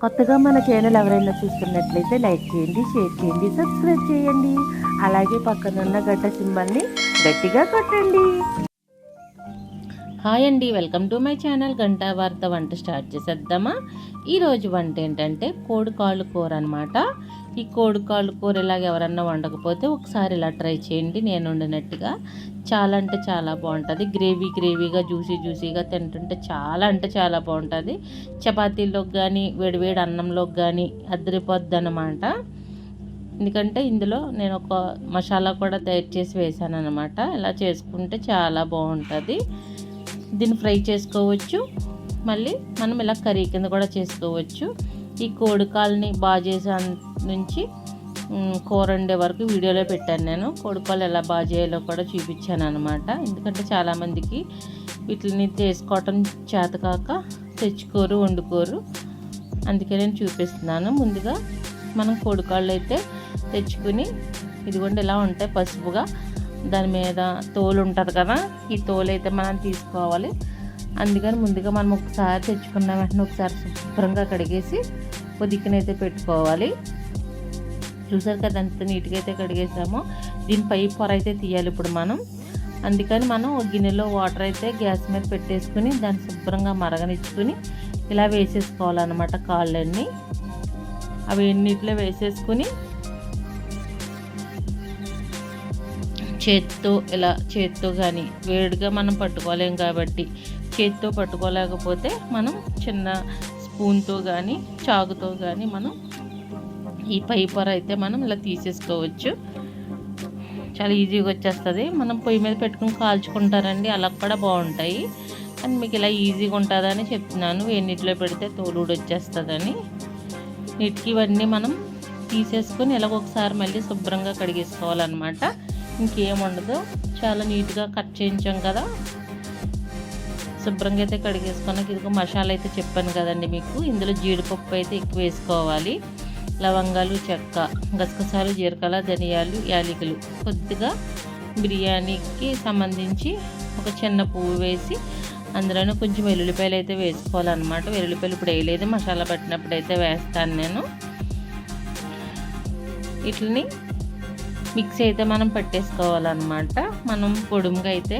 కొత్తగా మన ఛానల్ ఎవరైనా చూస్తున్నట్లయితే లైక్ చేయండి, షేర్ చేయండి, సబ్స్క్రైబ్ చేయండి. అలాగే పక్కనున్న గంట సింబల్ని గట్టిగా కొట్టండి. హాయ్ అండి, welcome to my channel. Ganta వార్త వంట స్టార్ట్ చేసేద్దామా. ఈరోజు వంట ఏంటంటే కోడికాళ్ళు కూర అనమాట. ఈ కోడికాళ్ళు కూర ఇలాగ ఎవరన్నా వండకపోతే ఒకసారి ఇలా ట్రై చేయండి. నేను వండినట్టుగా చాలా అంటే చాలా బాగుంటుంది. గ్రేవీగా జ్యూసీగా తింటుంటే చాలా అంటే చాలా బాగుంటుంది. చపాతీల్లోకి కానీ వేడివేడి అన్నంలోకి కానీ అద్దరిపోద్ది అనమాట. ఎందుకంటే ఇందులో నేను ఒక మసాలా కూడా తయారు చేసి వేసాను అనమాట. ఇలా చేసుకుంటే చాలా బాగుంటుంది. దీన్ని ఫ్రై చేసుకోవచ్చు, మళ్ళీ మనం ఇలా కర్రీ కింద కూడా చేసుకోవచ్చు. ఈ కోడికాల్ని బాగా చేసే నుంచి కూర వండే వరకు వీడియోలో పెట్టాను. నేను కోడికాలు ఎలా బాగా చేయాలో కూడా చూపించాను అనమాట. ఎందుకంటే చాలామందికి వీటిని చేసుకోవటం చేతకాక తెచ్చుకోరు, వండుకోరు. అందుకే నేను చూపిస్తున్నాను. ముందుగా మనం కోడికాళ్ళు అయితే తెచ్చుకుని ఇదిగోండి ఇలా ఉంటాయి పసుపుగా. దాని మీద తోలు ఉంటుంది కదా, ఈ తోలు అయితే మనం తీసుకోవాలి. అందుకని ముందుగా మనం ఒకసారి తెచ్చుకున్న వెంటనే ఒకసారి శుభ్రంగా కడిగేసి పొదికనైతే పెట్టుకోవాలి. చూసారు కదా ఎంత నీట్గా అయితే కడిగేసామో. దీని పై పొర అయితే తీయాలి ఇప్పుడు మనం. అందుకని మనం ఒక గిన్నెలో వాటర్ అయితే గ్యాస్ మీద పెట్టేసుకుని దాన్ని శుభ్రంగా మరగనిచ్చుకుని ఇలా వేసేసుకోవాలన్నమాట. కాళ్ళన్నీ అవి ఎన్నిట్లో వేసేసుకుని చేత్తో కానీ వేడిగా మనం పట్టుకోలేం కాబట్టి చేత్తో పట్టుకోలేకపోతే మనం చిన్న స్పూన్తో కానీ చాకుతో కానీ మనం ఈ పై పొర అయితే మనం ఇలా తీసేసుకోవచ్చు. చాలా ఈజీగా వచ్చేస్తుంది. మనం పొయ్యి మీద పెట్టుకుని కాల్చుకుంటారండి, అలా కూడా బాగుంటాయి. అని మీకు ఇలా ఈజీగా ఉంటుందని చెప్తున్నాను. ఎన్నిట్లో పెడితే తోలుడు వచ్చేస్తుందని. నీటికి ఇవన్నీ మనం తీసేసుకొని ఇలాగొకసారి మళ్ళీ శుభ్రంగా కడిగేసుకోవాలన్నమాట. ఇంకేం ఉండదు, చాలా నీట్గా కట్ చేయించాం కదా. శుభ్రంగా అయితే కడిగేసుకున్నాక ఇదిగో మసాలా అయితే చెప్పాను కదండి మీకు. ఇందులో జీడిపప్పు అయితే ఎక్కువ వేసుకోవాలి, లవంగాలు, చెక్క, గసగసాలు, జీలకర్ర, ధనియాలు, యాలకులు, కొద్దిగా బిర్యానీకి సంబంధించి ఒక చిన్న పువ్వు వేసి అందులోనే కొంచెం వెల్లుల్లిపాయలు అయితే వేసుకోవాలన్నమాట. వెల్లుల్లిపాయలు ఇప్పుడు వేయలేదు, మసాలా పట్టినప్పుడు అయితే వేస్తాను నేను. వీటిని మిక్సీ అయితే మనం పట్టేసుకోవాలన్నమాట. మనం పొడుముగా అయితే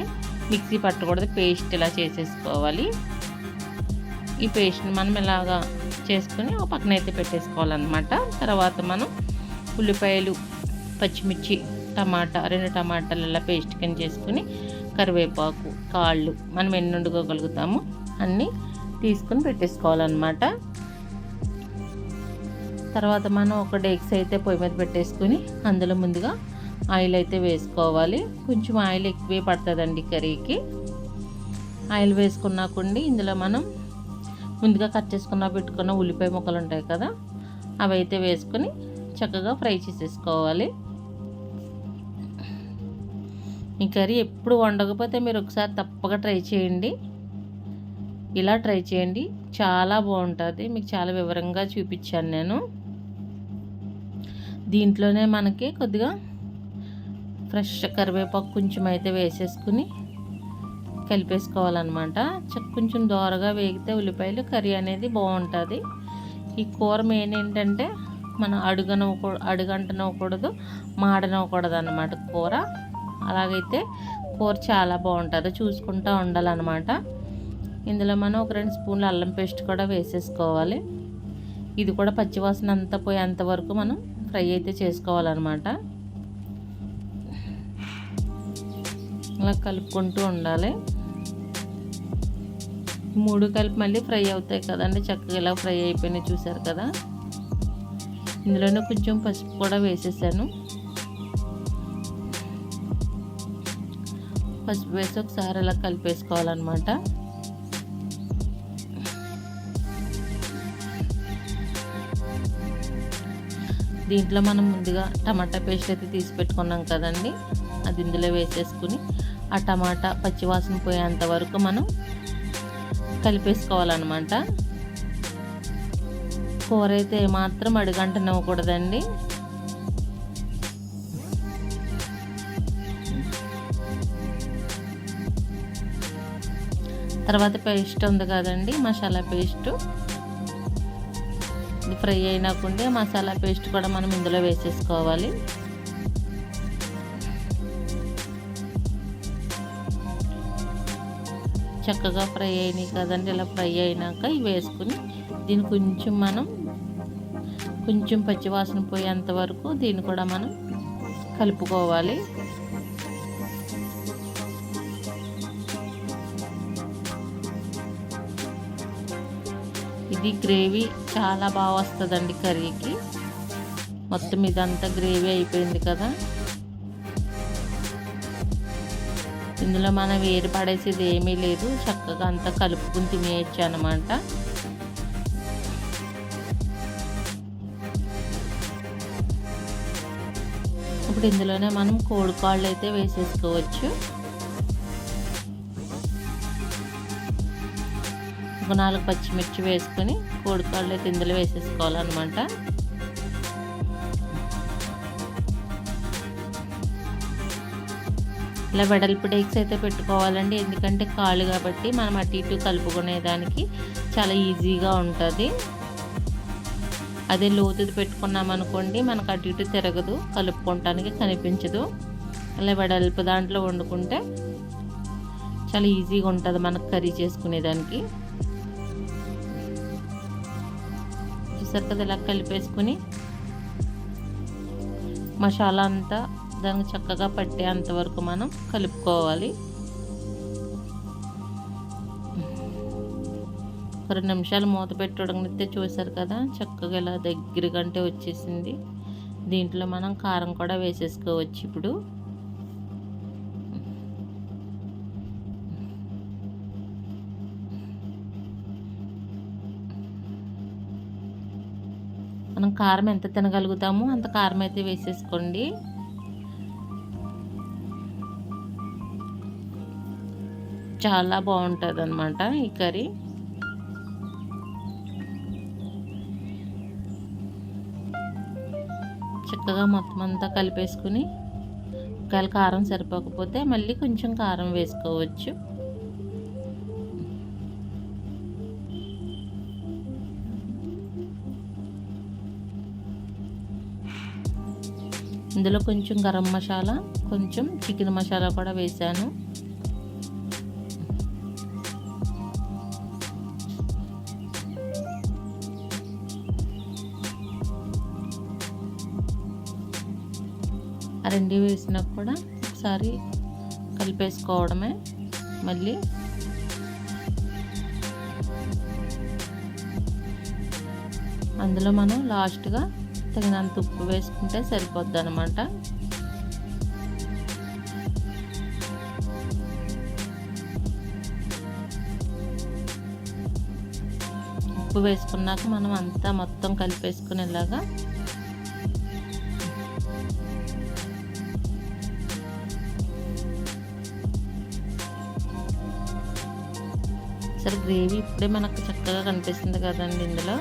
మిక్సీ పట్టకూడదు, పేస్ట్ ఇలా చేసేసుకోవాలి. ఈ పేస్ట్ని మనం ఇలాగా చేసుకుని ఒక పక్కన అయితే పెట్టేసుకోవాలన్నమాట. తర్వాత మనం ఉల్లిపాయలు, పచ్చిమిర్చి, టమాటా, 2 టమాటాలు ఇలా పేస్ట్ కింద చేసుకుని కరివేపాకు, కాళ్ళు మనం ఎన్ని వండుకోగలుగుతామో అన్నీ తీసుకుని పెట్టేసుకోవాలన్నమాట. తర్వాత మనం ఒక డేక్స్ అయితే పొయ్యి మీద పెట్టేసుకుని అందులో ముందుగా ఆయిల్ అయితే వేసుకోవాలి. కొంచెం ఆయిల్ ఎక్కువే పడుతుందండి కర్రీకి. ఆయిల్ వేసుకున్నాకండి ఇందులో మనం ముందుగా కట్ పెట్టుకున్న ఉల్లిపాయ ముక్కలు ఉంటాయి కదా, అవి అయితే వేసుకొని చక్కగా ఫ్రై చేసేసుకోవాలి. ఈ కర్రీ ఎప్పుడు వండకపోతే మీరు ఒకసారి తప్పక ట్రై చేయండి. ఇలా ట్రై చేయండి, చాలా బాగుంటుంది. మీకు చాలా వివరంగా చూపించాను నేను. దీంట్లోనే మనకి కొద్దిగా ఫ్రెష్ కరివేపాకు కొంచెం అయితే వేసేసుకుని కలిపేసుకోవాలన్నమాట. కొంచెం దోరగా వేగితే ఉల్లిపాయలు కర్రీ అనేది బాగుంటుంది. ఈ కూర మెయిన్ ఏంటంటే మనం అడుగంటనవ్వకూడదు, మాడనవ్వకూడదు అన్నమాట కూర. అలాగైతే కూర చాలా బాగుంటుంది, చూసుకుంటూ ఉండాలన్నమాట. ఇందులో మనం ఒక 2 స్పూన్లు అల్లం పేస్ట్ కూడా వేసేసుకోవాలి. ఇది కూడా పచ్చివాసన అంతా పోయేంత వరకు మనం ఫ్రై అయితే చేసుకోవాలన్నమాట. అలా కలుపుకుంటూ ఉండాలి. 3 కలిపి మళ్ళీ ఫ్రై అవుతాయి కదండి, చక్కగా ఇలా ఫ్రై అయిపోయినాయి చూసారు కదా. ఇందులోనే కొంచెం పసుపు కూడా వేసేసాను. పసుపు వేసి ఒకసారి ఇలా కలిపేసుకోవాలన్నమాట. దీంట్లో మనం ముందుగా టమాటా పేస్ట్ అయితే తీసి పెట్టుకున్నాం కదండి, అది ఇందులో వేసేసుకుని ఆ టమాటా పచ్చివాసన పోయేంత వరకు మనం కలిపేసుకోవాలన్నమాట. కూర అయితే ఏమాత్రం అడుగంటనివ్వకూడదండి. తర్వాత పేస్ట్ ఉంది కదండి, మసాలా పేస్ట్ ఇది ఫ్రై అయినాకుండే మసాలా పేస్ట్ కూడా మనం ఇందులో వేసేసుకోవాలి. చక్కగా ఫ్రై అయినాయి కదండి. ఇలా ఫ్రై అయినాక ఇవి వేసుకుని దీన్ని కొంచెం పచ్చివాసన పోయేంత వరకు దీన్ని కూడా మనం కలుపుకోవాలి. ఇది గ్రేవీ చాలా బాగా వస్తుందండి కర్రీకి. మొత్తం ఇదంతా గ్రేవీ అయిపోయింది కదా. ఇందులో మనం వేరు పడేసేది ఏమీ లేదు, చక్కగా అంతా కలుపుకుని తినేయచ్చు అన్నమాట. ఇప్పుడు ఇందులోనే మనం కోడి కాళ్ళు అయితే వేసేసుకోవచ్చు. ఒక 4 పచ్చిమిర్చి వేసుకొని కోడి కాళ్ళు అయితే ఇందులో వేసేసుకోవాలన్నమాట. ఇలా వెడల్పు డేక్స్ అయితే పెట్టుకోవాలండి, ఎందుకంటే కాళ్ళు కాబట్టి మనం అటు ఇటు కలుపుకునేదానికి చాలా ఈజీగా ఉంటుంది. అదే లోతుది పెట్టుకున్నాం అనుకోండి మనకు అటు ఇటు తిరగదు, కలుపుకోవటానికి కనిపించదు. అలా వెడల్పు దాంట్లో వండుకుంటే చాలా ఈజీగా ఉంటుంది మనకు కర్రీ చేసుకునేదానికి. చూసారు కదా, ఇలా కలిపేసుకుని మసాలా అంతా దానికి చక్కగా పట్టేంత వరకు మనం కలుపుకోవాలి. 2 నిమిషాలు మూత పెట్టుకోవడానికి చూసారు కదా, చక్కగా ఇలా దగ్గరకంటే వచ్చేసింది. దీంట్లో మనం కారం కూడా వేసేసుకోవచ్చు. ఇప్పుడు మనం కారం ఎంత తినగలుగుతామో అంత కారం అయితే వేసేసుకోండి. చాలా బాగుంటుంది అన్నమాట ఈ కర్రీ. చక్కగా మొత్తం అంతా కలిపేసుకుని ఒకవేళ కారం సరిపోకపోతే మళ్ళీ కొంచెం కారం వేసుకోవచ్చు. ఇందులో కొంచెం గరం మసాలా, కొంచెం చికెన్ మసాలా కూడా వేసాను. ఆ 2 వేసినా కూడా ఒకసారి కలిపేసుకోవడమే. మళ్ళీ అందులో మనం లాస్ట్గా తగినంత ఉప్పు వేసుకుంటే సరిపోద్ది అన్నమాట. ఉప్పు వేసుకున్నాక మనం అంతా మొత్తం కలిపేసుకునేలాగా సరే. గ్రేవీ ఇప్పుడే మనకు చక్కగా కనిపిస్తుంది కదండి. ఇందులో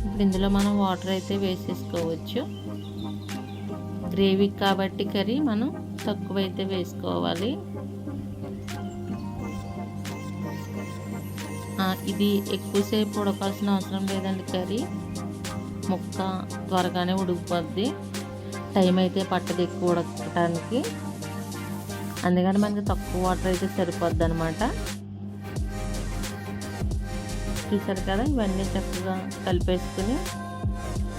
ఇప్పుడు ఇందులో మనం వాటర్ అయితే వేసేసుకోవచ్చు. గ్రేవీ కాబట్టి కర్రీ మనం తక్కువైతే వేసుకోవాలి. ఇది ఎక్కువసేపు ఉడకాల్సిన అవసరం లేదండి. కర్రీ ముక్క త్వరగానే ఉడికిపోద్ది, టైం అయితే పట్టదు ఎక్కువ ఉడకటానికి. అందుకని మనకి తక్కువ వాటర్ అయితే సరిపోద్ది అనమాట. చూసారు కదా, ఇవన్నీ చక్కగా కలిపేసుకుని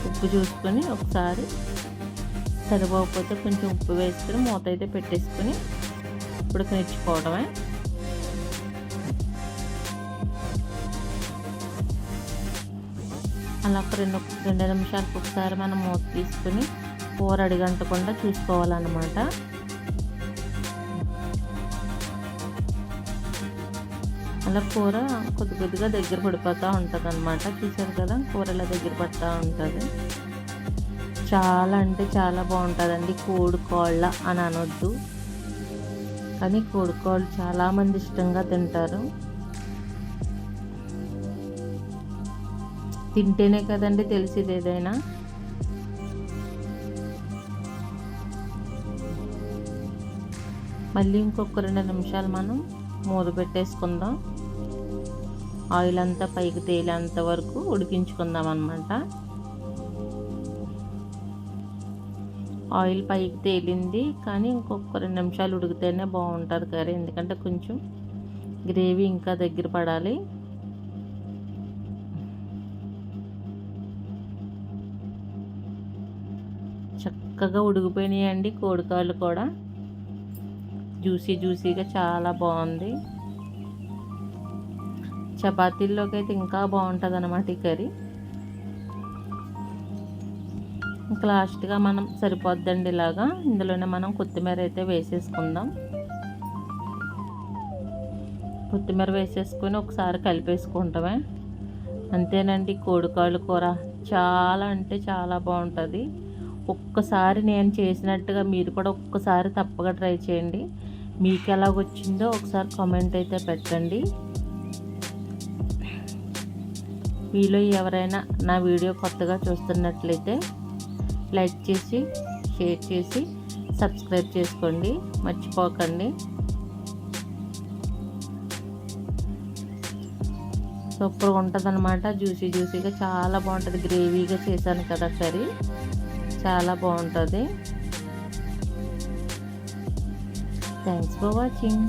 ఉప్పు చూసుకొని ఒకసారి సరిపోకపోతే కొంచెం ఉప్పు వేసుకుని మూత అయితే పెట్టేసుకుని ఉడకనిచ్చుకోవడమే. అలా ఒక 2 నిమిషాలకు ఒకసారి మనం మూత తీసుకుని కూర అడిగంటకుండా చూసుకోవాలన్నమాట. అలా కూర కొద్దిగా దగ్గర పడిపోతూ ఉంటుంది అన్నమాట. చూసారు కదా, కూర ఇలా దగ్గర పడుతూ ఉంటుంది. చాలా అంటే చాలా బాగుంటుందండి. కోడి కాళ్ళ అని అనొద్దు, కానీ కోడి కాళ్ళు చాలామంది ఇష్టంగా తింటారు. తింటేనే కదండి తెలిసేది ఏదైనా. మళ్ళీ ఇంకొక 2 నిమిషాలు మనం మూత పెట్టేసుకుందాం. ఆయిల్ అంతా పైకి తేలేంత వరకు ఉడికించుకుందాం అన్నమాట. ఆయిల్ పైకి తేలింది, కానీ ఇంకొక 2 నిమిషాలు ఉడికితేనే బాగుంటుంది కర్రీ, ఎందుకంటే కొంచెం గ్రేవీ ఇంకా దగ్గర పడాలి. చక్కగా ఉడికిపోయినాయండి కోడికాళ్ళు కూడా, జ్యూసీగా చాలా బాగుంది. చపాతీల్లోకి అయితే ఇంకా బాగుంటుంది అన్నమాట ఈ కర్రీ. ఇంకా లాస్ట్గా మనం సరిపోద్దండి ఇలాగా, ఇందులోనే మనం కొత్తిమీర అయితే వేసేసుకుందాం. కొత్తిమీర వేసేసుకొని ఒకసారి కలిపేసుకుంటామే, అంతేనండి. కోడికాళ్ళు కూర చాలా అంటే చాలా బాగుంటుంది. ఒక్కసారి నేను చేసినట్టుగా మీరు కూడా ఒక్కసారి తప్పగా ట్రై చేయండి. మీకు ఎలాగొచ్చిందో ఒకసారి కామెంట్ అయితే పెట్టండి. మీలో ఎవరైనా నా వీడియో కొత్తగా చూస్తున్నట్లయితే లైక్ చేసి, షేర్ చేసి, సబ్స్క్రైబ్ చేసుకోండి, మర్చిపోకండి. సూపర్గా ఉంటుంది అన్నమాట, జ్యూసీగా చాలా బాగుంటుంది. గ్రేవీగా చేశాను కదా కర్రీ, చాలా బాగుంటుంది. Thanks for watching.